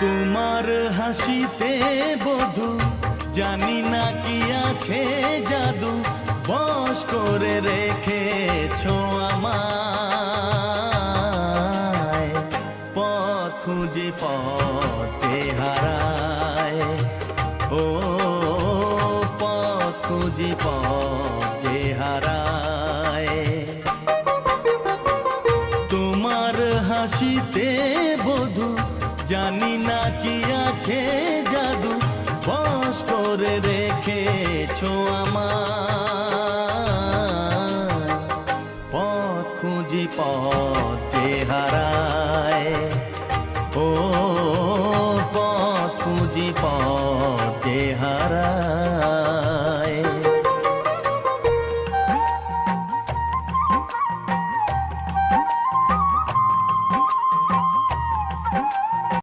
তোমার হাসিতে বধু জানি না কি আছে জাদু, বশ করে রেখেছো আমায়। পথ খুঁজে পথে হারায়, ও পথ খুঁজে পথে হারায়। তোমার হাসিতে বধু জানি না কি আছে